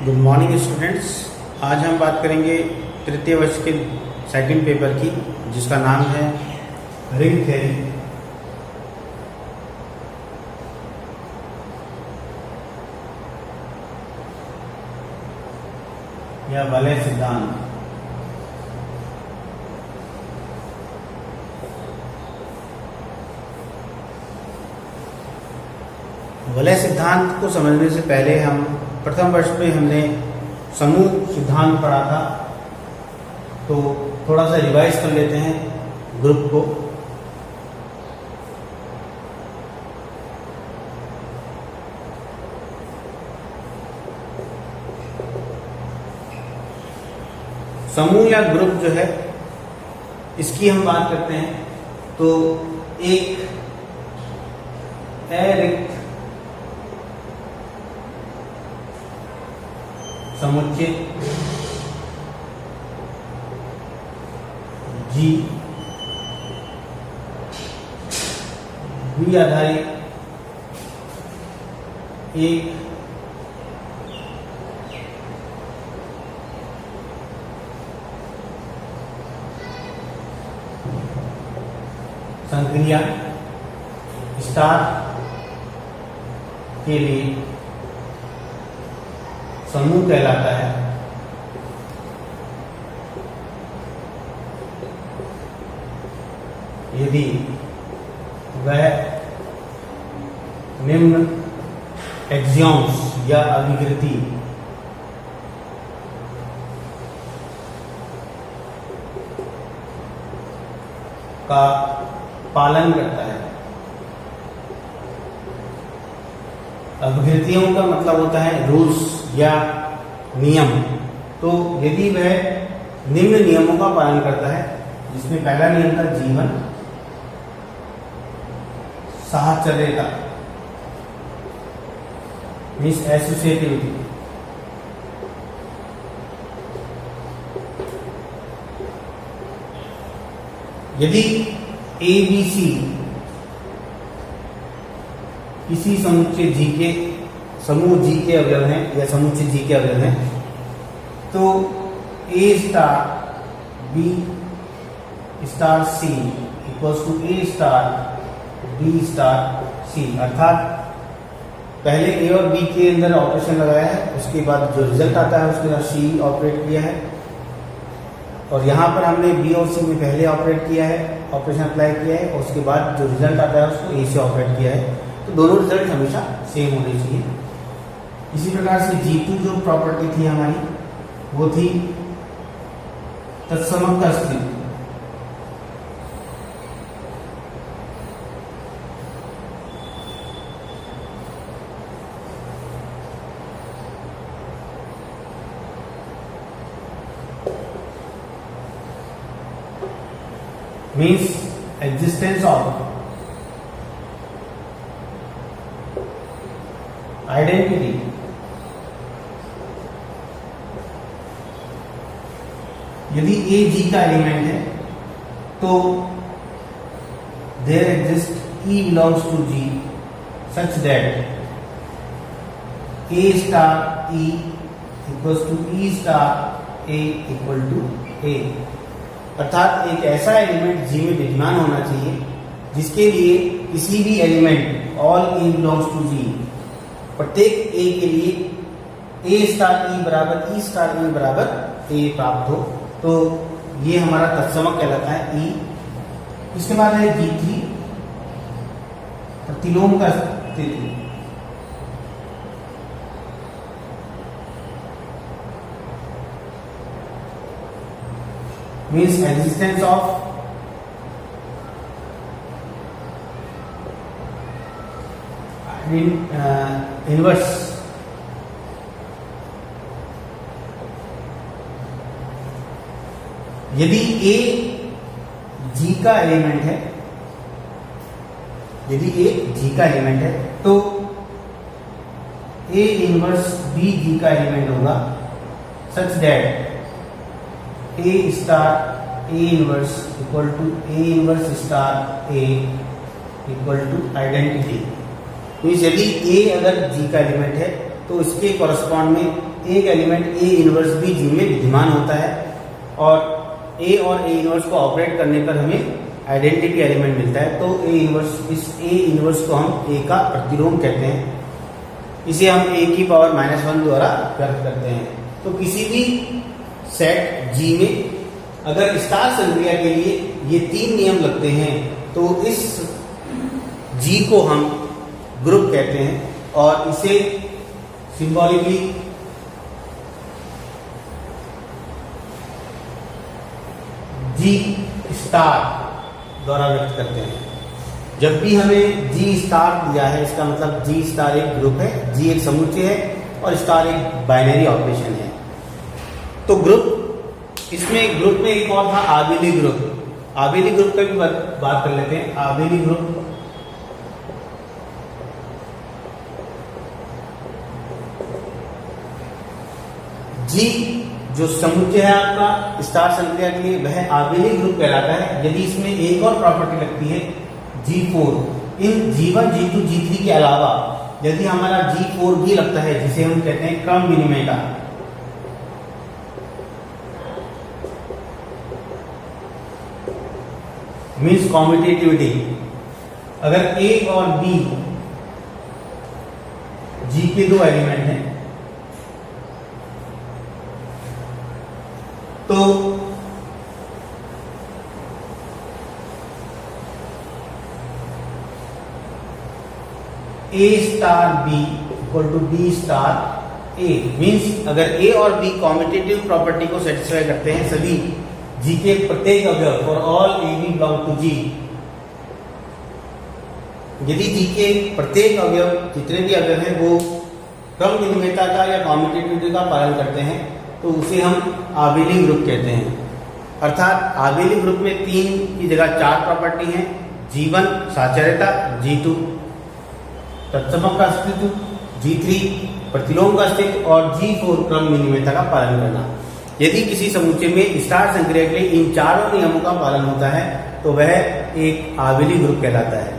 Good morning students. आज हम बात करेंगे तृतीय वर्ष के सेकंड पेपर की, जिसका नाम है रिंग थ्योरी या वलय सिद्धांत। वलय सिद्धांत को समझने से पहले हम प्रथम वर्ष में हमने समूह सिद्धांत पढ़ा था, तो थोड़ा सा रिवाइज कर लेते हैं ग्रुप को। समूह या ग्रुप जो है, इसकी हम बात करते हैं तो एक अरिक्त समुच्चय जी द्वि आधारित एक संक्रिया स्टार के लिए समूह कहलाता है। यदि वह निम्न एक्सियोम्स या अभिकृति का पालन करता है। अभिकृतियों का मतलब होता है रूल्स या नियम। तो यदि वह निम्न नियमों का पालन करता है, जिसमें पहला नियम था जीवन साहचर्यता मीन्स एसोसिएटिविटी, यदि ए बी सी किसी समुच्चय जी के समूह जी के अवयव हैं या समुच्चय जी के अवयव हैं, तो a star b star c equals to a star b star c. अर्थात पहले ए और बी के अंदर ऑपरेशन लगाया है, उसके बाद जो रिजल्ट आता है उसके साथ सी ऑपरेट किया है, और यहाँ पर हमने बी और सी में पहले ऑपरेट किया है, ऑपरेशन अप्लाई किया है, और उसके बाद जो रिजल्ट आता है उसको ए से ऑपरेट किया है। तो दोनों रिजल्ट हमेशा सेम होने चाहिए। इसी प्रकार से G2 जो प्रॉपर्टी थी हमारी, वो थी तत्समक अस्तित्व। मीन्स एग्जिस्टेंस ऑफ आइडेंटिटी यदि ए जी का एलिमेंट है तो there exist e belongs to G such that A star e equals to e star A equal to a. अर्थात एक ऐसा एलिमेंट जी में विद्यमान होना चाहिए जिसके लिए किसी भी element all a belongs to G, प्रत्येक ए के लिए ए स्टार ई बराबर ई स्टार ई बराबर ए प्राप्त हो। तो ये हमारा तत्समक कहलाता है ई। इसके बाद है G3 प्रतिलोम का स्थिति। Means existence of inverse. यदि ए जी का एलिमेंट है, यदि ए जी का एलिमेंट है तो ए इनवर्स बी जी का एलिमेंट होगा such that A star A inverse equal to A inverse star A equal to identity. Means यदि ए अगर जी का एलिमेंट है तो इसके कॉरस्पॉन्ड में एक एलिमेंट ए इनवर्स भी जी में विद्यमान होता है, और ए इनवर्स को ऑपरेट करने पर हमें आइडेंटिटी एलिमेंट मिलता है। तो ए इनवर्स, इस ए इनवर्स को हम ए का प्रतिलोम कहते हैं। इसे हम ए की पावर -1 द्वारा व्यक्त करते हैं। तो किसी भी सेट जी में अगर स्टार संक्रिया के लिए ये 3 नियम लगते हैं तो इस जी को हम ग्रुप कहते हैं, और इसे सिंबॉलिकली जी स्टार द्वारा व्यक्त करते हैं। जब भी हमें जी स्टार दिया है, इसका मतलब जी स्टार एक ग्रुप है, जी एक समुच्चय है और स्टार एक बाइनरी ऑपरेशन है। तो ग्रुप, इसमें ग्रुप में एक और था आबेली ग्रुप। आबेली ग्रुप का भी बात कर लेते हैं। आबेली ग्रुप जी जो समुच्चय है आपका स्टार संक्रिया के लिए, वह आबेली ग्रुप कहलाता है यदि इसमें एक और प्रॉपर्टी लगती है G4। इन G1, G2, G3 के अलावा यदि हमारा G4 भी लगता है, जिसे हम कहते हैं क्रम विनिमय का, मीन्स कॉम्यूटेटिविटी। अगर A और B G के 2 एलिमेंट हैं तो A star B equal to B star A, means अगर A और B कॉम्यूटेटिव प्रॉपर्टी को सेटिस्फाई करते हैं, सभी G के प्रत्येक अवयव for all A B belong to G, यदि G के प्रत्येक अवयव, जितने भी अवयव हैं, वो क्रम विनिमयता का या कॉम्यूटेटिविटी का पालन करते हैं, तो उसे हम आबेली ग्रुप कहते हैं। अर्थात आबेली ग्रुप में 3 की जगह 4 प्रॉपर्टी हैं। G1 साचार्यता, G2 तत्समक का अस्तित्व, G3 प्रतिलोम का अस्तित्व और G4 क्रम विनिमयता का पालन करना। यदि किसी समुच्चय में स्टार संक्रिया के लिए इन चारों नियमों का पालन होता है तो वह एक आबेली ग्रुप कहलाता है।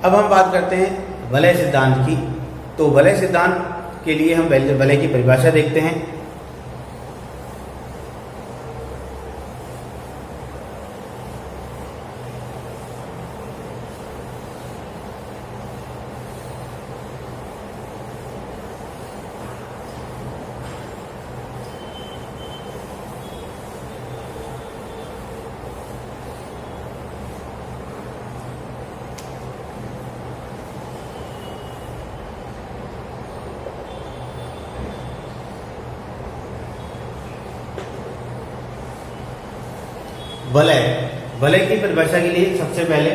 अब हम बात करते हैं वलय सिद्धांत की। तो वलय सिद्धांत के लिए हम वलय की परिभाषा देखते हैं। वलय की परिभाषा के लिए सबसे पहले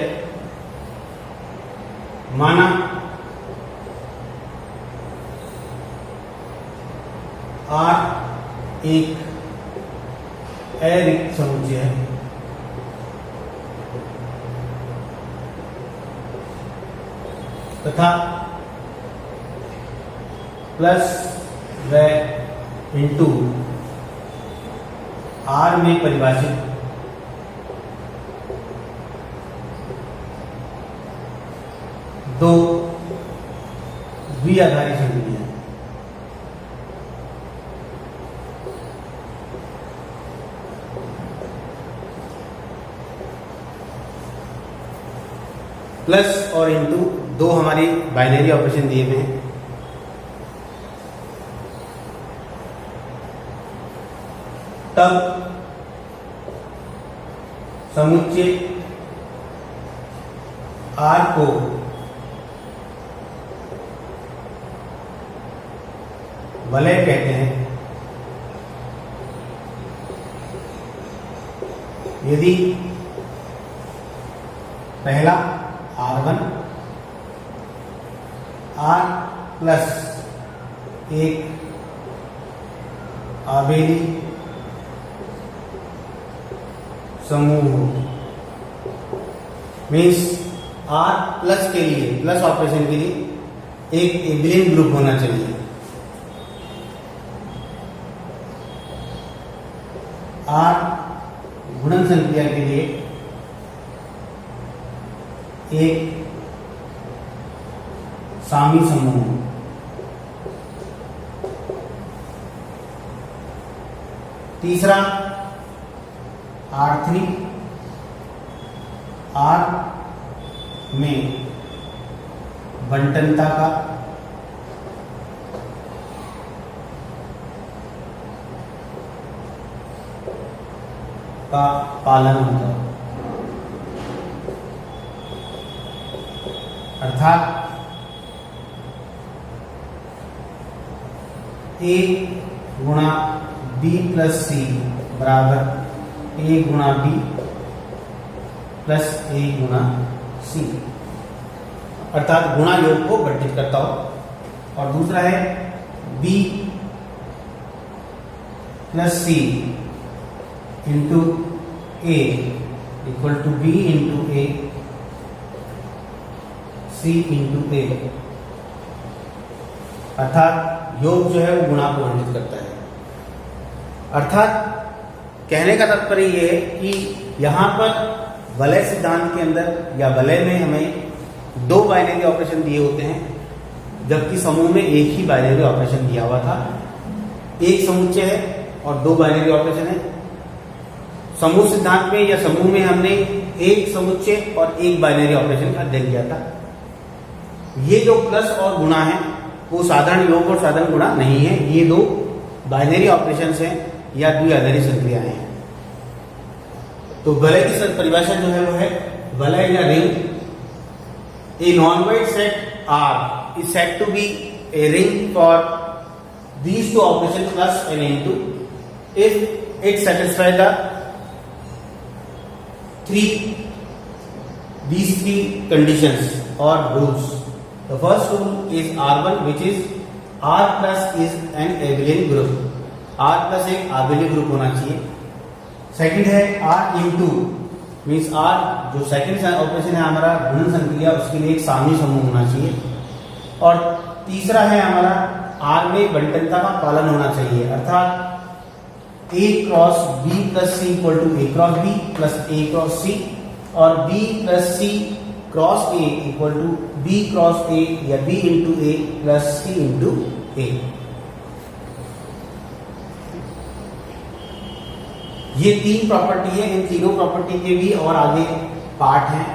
माना R एक अरिक्त समुच्चय है तथा प्लस व इंटू R में परिभाषित दो द्विआधारी संक्रिया है। प्लस और इंटू 2 हमारी बाइनरी ऑपरेशन दिए हुए हैं। तब समुच्चय R को वलय कहते हैं यदि पहला R1 R प्लस एक आबेली समूह हो, मीन्स R प्लस के लिए, प्लस ऑपरेशन के लिए एक एबेलियन ग्रुप होना चाहिए। R गुणन संक्रिया के लिए एक सामी समूह तीसरा R3 R में बंटनता का पालन होता है, अर्थात A गुणा B प्लस C बराबर A गुणा B प्लस A गुणा C, अर्थात गुणा योग को बंटित करता हो। और दूसरा है B plus C into A equal to B into A C into A, अर्थात योग जो है वो गुणा को बंटित करता है। अर्थात कहने का तात्पर्य ये है कि यहाँ पर वलय सिद्धांत के अंदर या वलय में हमें दो बाइनरी ऑपरेशन दिए होते हैं, जबकि समूह में एक ही बाइनरी ऑपरेशन दिया हुआ था। एक समुच्चय है और दो बाइनरी ऑपरेशन है। समूह सिद्धांत में या समूह में हमने एक समुच्चय और एक बाइनरी ऑपरेशन का अध्ययन किया था। ये जो प्लस और गुणा है वो साधारण योग और साधारण गुणा नहीं है, ये दो बाइनरी ऑपरेशंस हैं या द्विआधारी संक्रियाएं हैं। तो वलय की परिभाषा जो है वो है वलय या ring, A non-wide set R is said to be a ring for these two operations plus and into if it satisfies these three conditions or rules. The first rule is R1, which is R plus is an abelian group. R plus एक abelian group होना चाहिए। Second है R into means R जो second operation है हमारा गुणन संक्रिया, उसके लिए एक सामनी समूह होना चाहिए। और तीसरा है हमारा R में बंटनता का पालन होना चाहिए, अर्थात A cross B plus C equal to A cross B plus A cross C और B plus C cross A equal to B cross A या B into A plus C into A। ये तीन property है। इन तीनों property के भी और आगे पार्ट हैं।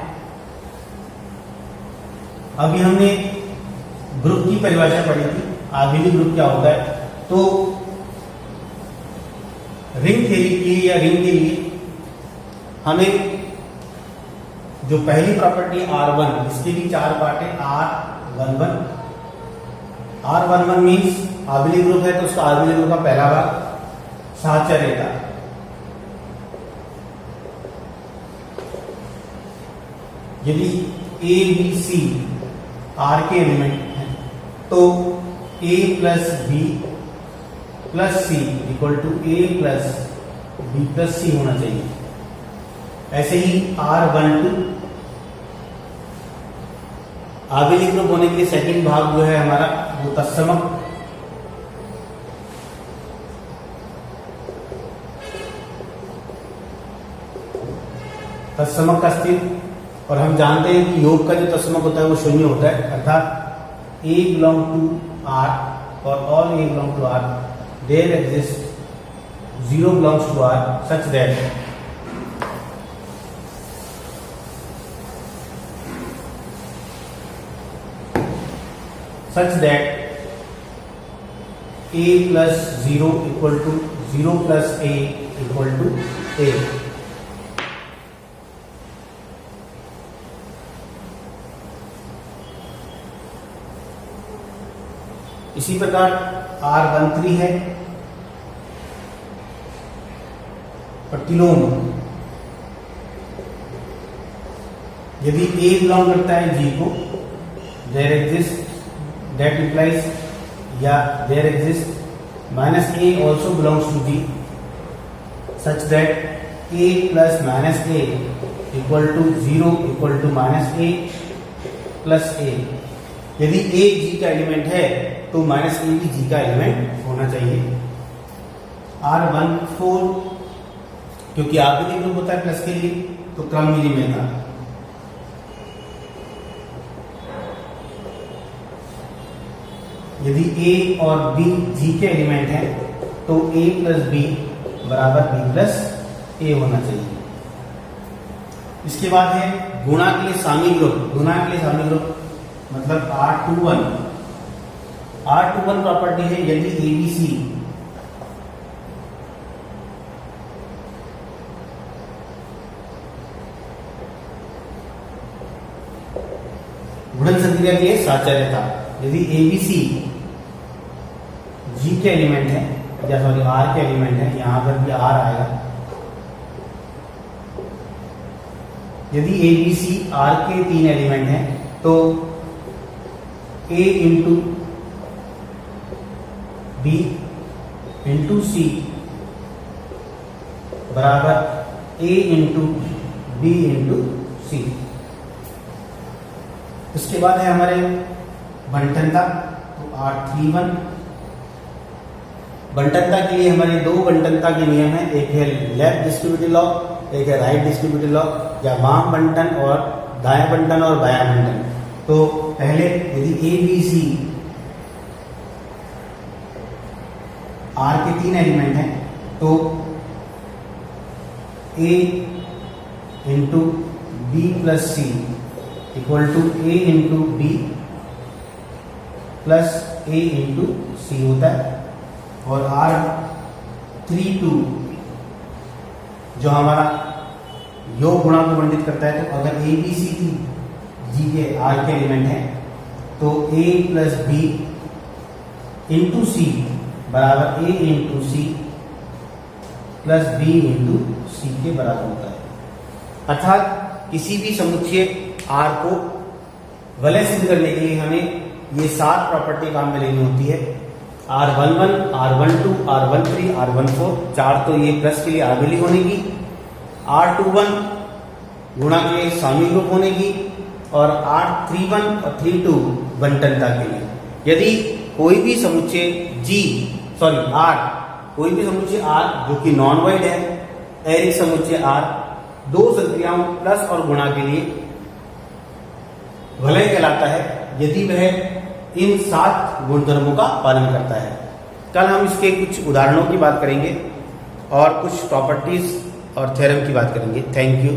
अभी हमने ग्रुप की परिभाषा पढ़ी थी, आबेली ग्रुप क्या होता है। तो रिंग थ्योरी के लिए या रिंग के लिए हमें जो पहली प्रॉपर्टी R1, इसके भी चार पार्ट है। R11 मीन्स आबेली ग्रुप है तो उसका आबेली ग्रुप का पहला भाग साहचर्यता। यदि A B C R के एलिमेंट हैं तो A plus B plus C equal to A plus B plus C होना चाहिए। ऐसे ही R12 आबेली ग्रुप होने के लिए सेकंड भाग जो है हमारा वो तत्समक। तत्समक का स्थिर, और हम जानते हैं कि योग का जो तत्समक होता है वो शून्य होता है, अर्थात A बिलोंग टू R और all A belong to R, there exist 0 belongs to R such that A plus 0 equal to 0 plus A equal to A। इसी प्रकार R13 है प्रतिलोम। यदि A बिलोंग करता है G को, देयर एग्जिस्ट दैट इम्प्लाइज या there exist minus A also belongs to G such that A plus minus A equal to 0 equal to minus A plus A। यदि A G का element है तो minus A भी G का element होना चाहिए। R14 क्योंकि आबेली ग्रुप होता है प्लस के लिए तो क्रम मिली में था। यदि A और B G के एलिमेंट हैं तो A प्लस B बराबर बी प्लस ए होना चाहिए। इसके बाद है गुणा के लिए सामी ग्रुप। गुणा के लिए सामी ग्रुप मतलब R21। R21 प्रॉपर्टी है यदि ABC गुणन संक्रिया के लिए साचार्य था। यदि ABC G के एलिमेंट है या सॉरी R के एलिमेंट है, यहां पर भी R आएगा। यदि ABC R के 3 एलिमेंट हैं तो A into B into C बराबर A into B into C। उसके बाद है हमारे बंटनता। तो R31 बंटनता के लिए हमारे दो बंटनता के नियम है, एक है लेफ्ट डिस्ट्रीब्यूटिव लॉ, एक है राइट डिस्ट्रीब्यूटिव लॉ, या वाम बंटन और दाएं बंटन और बायां बंटन। तो पहले यदि ABC R के 3 एलिमेंट हैं तो A into B plus C equal to A into B plus A into C होता है। और R32 जो हमारा योग गुणा को वर्णित करता है, तो अगर ABC की G के R के एलिमेंट है तो A plus B into C बराबर A into C plus B into C के बराबर होता है। अर्थात किसी भी समुच्चय R को वलय सिद्ध करने के लिए हमें ये 7 प्रॉपर्टी काम में लेनी होती है। R11, R12, R13, R14, 4 तो ये प्लस के लिए आर्बिली होने की, R21 गुणा के लिए सामी ग्रुप होने की, और R31 और 32 बंटनता के लिए। यदि कोई भी समुच्चय R कोई भी समुच्चय R जो कि नॉन वाइड है, एरिक समुच्चय R दो संक्रियाओं प्लस और गुणा के लिए वलय कहलाता है यदि वह इन 7 गुणधर्मों का पालन करता है। कल हम इसके कुछ उदाहरणों की बात करेंगे और कुछ प्रॉपर्टीज और थ्योरम की बात करेंगे। Thank you.